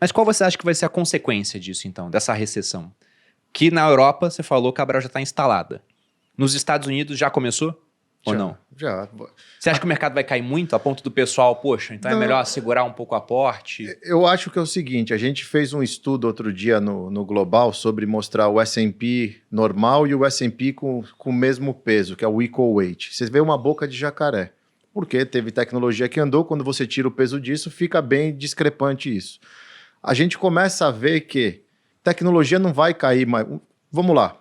Mas qual você acha que vai ser a consequência disso, então, dessa recessão? Que na Europa, você falou que a Brau já está instalada. Nos Estados Unidos já começou? Ou não? Já. Você acha que o mercado vai cair muito a ponto do pessoal, poxa, então é melhor segurar um pouco o aporte? Eu acho que é o seguinte, a gente fez um estudo outro dia no Global sobre mostrar o S&P normal e o S&P com o mesmo peso, que é o equal weight. Você vê uma boca de jacaré. Porque teve tecnologia que andou, quando você tira o peso disso, fica bem discrepante isso. A gente começa a ver que tecnologia não vai cair mais. Vamos lá.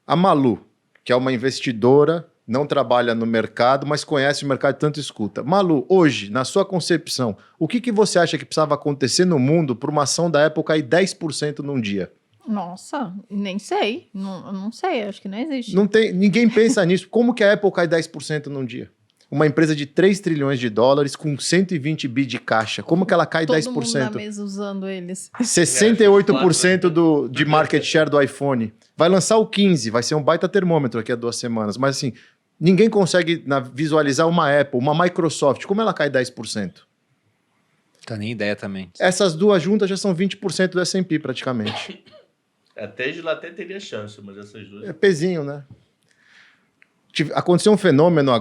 A Malu, que é uma investidora, não trabalha no mercado, mas conhece o mercado e tanto escuta. Malu, hoje, na sua concepção, o que você acha que precisava acontecer no mundo para uma ação da Apple cair 10% num dia? Nossa, nem sei. Não sei, acho que não existe. Ninguém pensa nisso. Como que a Apple cai 10% num dia? Uma empresa de 3 trilhões de dólares com 120 bi de caixa. Como que ela cai 10%? Todo mundo na mesa usando eles. 68% de market share do iPhone. Vai lançar o 15, vai ser um baita termômetro aqui a 2 semanas. Mas assim, ninguém consegue visualizar uma Apple, uma Microsoft. Como ela cai 10%? Tá nem ideia também. Essas duas juntas já são 20% do S&P praticamente. A Tesla até teria chance, mas essas duas... É pezinho, né? Aconteceu um fenômeno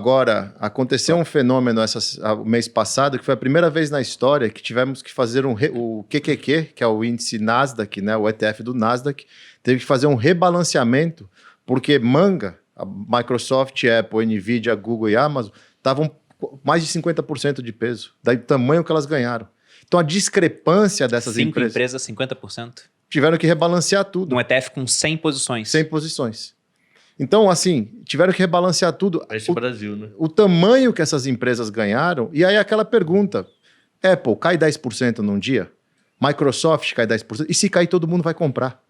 o mês passado, que foi a primeira vez na história que tivemos que fazer o QQQ, que é o índice Nasdaq, né, o ETF do Nasdaq, teve que fazer um rebalanceamento, porque a Microsoft, Apple, Nvidia, Google e Amazon estavam mais de 50% de peso, do tamanho que elas ganharam. Então a discrepância dessas 5 empresas, 50%? Tiveram que rebalancear tudo. Um ETF com 100 posições. 100 posições. Então, assim, tiveram que rebalancear tudo. Esse Brasil, né? O tamanho que essas empresas ganharam, e aí aquela pergunta, Apple cai 10% num dia? Microsoft cai 10%? E se cair, todo mundo vai comprar.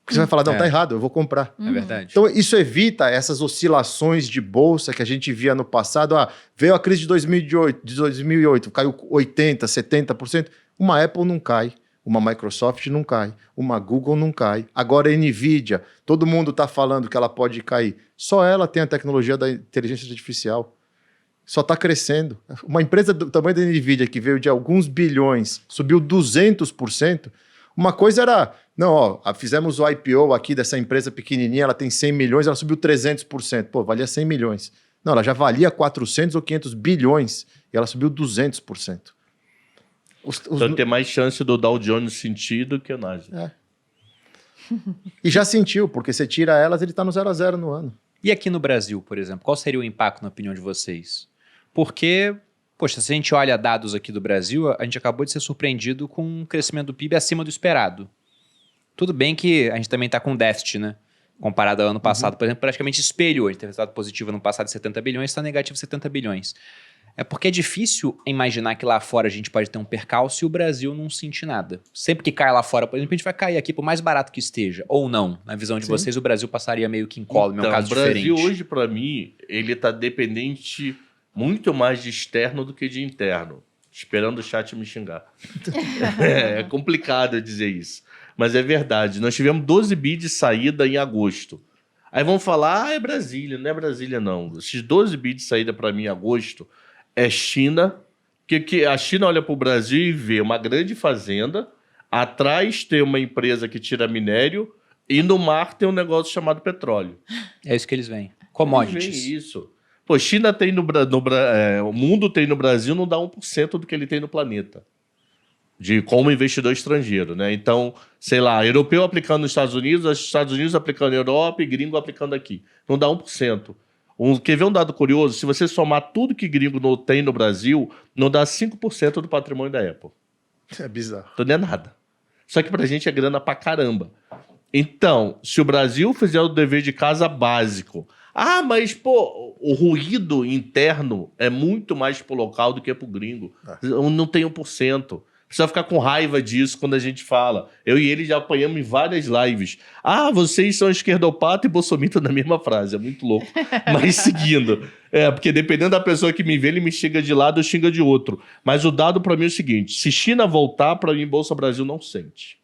Porque você vai falar, não, tá errado, eu vou comprar. É verdade. Então, isso evita essas oscilações de bolsa que a gente via no passado. Veio a crise de 2008, caiu 80%, 70%. Uma Apple não cai. Uma Microsoft não cai, uma Google não cai. Agora a Nvidia, todo mundo está falando que ela pode cair. Só ela tem a tecnologia da inteligência artificial. Só está crescendo. Uma empresa do tamanho da Nvidia, que veio de alguns bilhões, subiu 200%. Uma coisa era, fizemos o IPO aqui dessa empresa pequenininha, ela tem 100 milhões, ela subiu 300%. Pô, valia 100 milhões. Não, ela já valia 400 ou 500 bilhões e ela subiu 200%. Então tem mais chance do Dow Jones sentir do que o Nasdaq. É. E já sentiu, porque você tira elas, ele está no 0-0 no ano. E aqui no Brasil, por exemplo, qual seria o impacto na opinião de vocês? Porque, poxa, se a gente olha dados aqui do Brasil, a gente acabou de ser surpreendido com um crescimento do PIB acima do esperado. Tudo bem que a gente também está com déficit, né? Comparado ao ano passado, por exemplo, praticamente espelhou. A gente teve resultado positivo no passado de 70 bilhões, está negativo 70 bilhões. É porque é difícil imaginar que lá fora a gente pode ter um percalço e o Brasil não sentir nada. Sempre que cai lá fora, por exemplo, a gente vai cair aqui por mais barato que esteja. Ou não. Na visão de vocês, o Brasil passaria meio que incólume, é um caso diferente. O Brasil hoje, para mim, ele está dependente muito mais de externo do que de interno. Esperando o chat me xingar. É complicado dizer isso. Mas é verdade. Nós tivemos 12 bi de saída em agosto. Aí vão falar, é Brasília. Não é Brasília, não. Esses 12 bi de saída para mim em agosto é China, que a China olha para o Brasil e vê uma grande fazenda, atrás tem uma empresa que tira minério e no mar tem um negócio chamado petróleo. É isso que eles veem. Commodities. Eles veem isso. Pô, China tem o mundo tem no Brasil, não dá 1% do que ele tem no planeta. Como investidor estrangeiro, né? Então, sei lá, europeu aplicando nos Estados Unidos aplicando na Europa e gringo aplicando aqui. Não dá 1%. Quer ver um dado curioso? Se você somar tudo que gringo tem no Brasil, não dá 5% do patrimônio da Apple. É bizarro. Então não é nada. Só que pra gente é grana pra caramba. Então, se o Brasil fizer o dever de casa básico... mas, pô, o ruído interno é muito mais pro local do que pro gringo. Não tem 1%. Precisa ficar com raiva disso quando a gente fala. Eu e ele já apanhamos em várias lives. Vocês são esquerdopata e bolsomita na mesma frase. É muito louco. Mas seguindo. Porque dependendo da pessoa que me vê, ele me xinga de lado ou xinga de outro. Mas o dado para mim é o seguinte. Se China voltar, para mim, Bolsa Brasil não sente.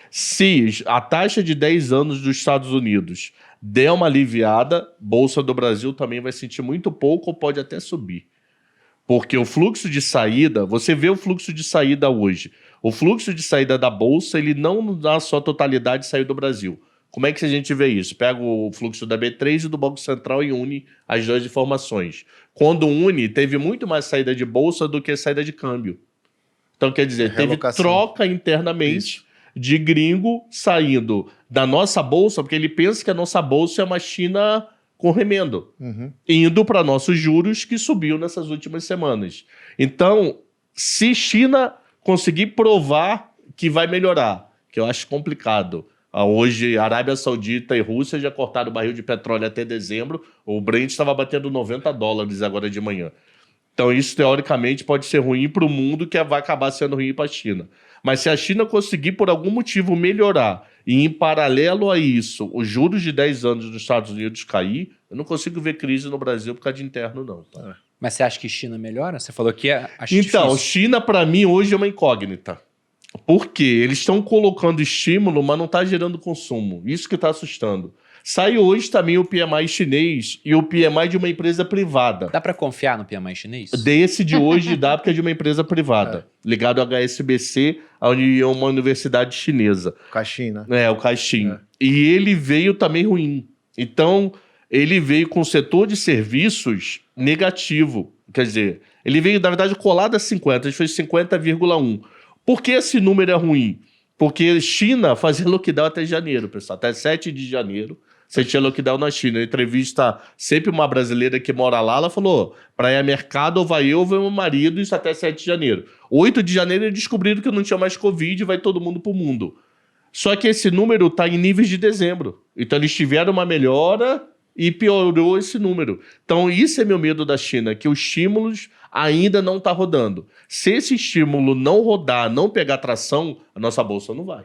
Se a taxa de 10 anos dos Estados Unidos der uma aliviada, Bolsa do Brasil também vai sentir muito pouco ou pode até subir. Porque o fluxo de saída, você vê o fluxo de saída hoje. O fluxo de saída da Bolsa, ele não na sua totalidade saiu do Brasil. Como é que a gente vê isso? Pega o fluxo da B3 e do Banco Central e une as duas informações. Quando une, teve muito mais saída de Bolsa do que saída de câmbio. Então, quer dizer, teve Relocação. troca internamente de gringo saindo da nossa Bolsa, porque ele pensa que a nossa Bolsa é uma China com remendo, indo para nossos juros que subiu nessas últimas semanas. Então, se China conseguir provar que vai melhorar, que eu acho complicado. Hoje, Arábia Saudita e Rússia já cortaram o barril de petróleo até dezembro. O Brent estava batendo $90 agora de manhã. Então, isso, teoricamente, pode ser ruim para o mundo, que vai acabar sendo ruim para a China. Mas se a China conseguir, por algum motivo, melhorar, e em paralelo a isso, os juros de 10 anos dos Estados Unidos cair, eu não consigo ver crise no Brasil por causa de interno, não. Tá? Mas você acha que China melhora? Você falou que é Então, difícil. China, para mim, hoje é uma incógnita. Por quê? Eles estão colocando estímulo, mas não está gerando consumo. Isso que está assustando. Sai hoje também o PMI chinês e o PMI de uma empresa privada. Dá para confiar no PMI chinês? Desse de hoje dá porque é de uma empresa privada, ligado ao HSBC, a uma universidade chinesa. Caixina. O Caixin. E ele veio também ruim. Então, ele veio com o setor de serviços negativo. Quer dizer, ele veio, na verdade, colado a 50, ele fez 50,1. Por que esse número é ruim? Porque China fazia lockdown até janeiro, pessoal. Até 7 de janeiro, você tinha lockdown na China. Eu entrevista sempre uma brasileira que mora lá, ela falou, para ir a mercado, ou vai eu, ou vai meu marido, isso até 7 de janeiro. 8 de janeiro eles descobriram que não tinha mais Covid e vai todo mundo pro mundo. Só que esse número está em níveis de dezembro. Então eles tiveram uma melhora e piorou esse número. Então isso é meu medo da China, que os estímulos ainda não tá rodando. Se esse estímulo não rodar, não pegar tração, a nossa bolsa não vai.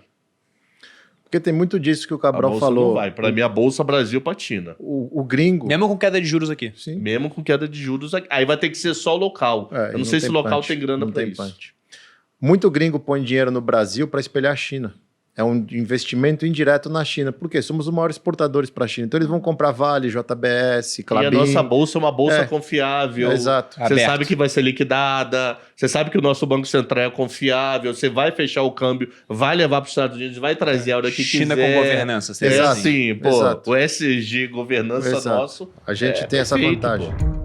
Porque tem muito disso que o A Cabral bolsa falou. não vai. Para mim, a bolsa Brasil patina. O gringo. Mesmo com queda de juros aqui. Sim. Mesmo com queda de juros, aí vai ter que ser só local. Eu não sei se o local tem grana para isso. Punch. Muito gringo põe dinheiro no Brasil para espelhar a China. É um investimento indireto na China. Por quê? Somos os maiores exportadores para a China. Então eles vão comprar Vale, JBS, Klabin. E a nossa bolsa é uma bolsa confiável. Exato. Você Aberto. sabe que vai ser liquidada. Você sabe que o nosso Banco Central é confiável. Você vai fechar o câmbio, vai levar para os Estados Unidos, vai trazer a hora que China quiser. com governança. Você É diz Exato. assim, pô. Exato. O SG governança Exato. nosso. A gente tem essa perfeito, vantagem. pô.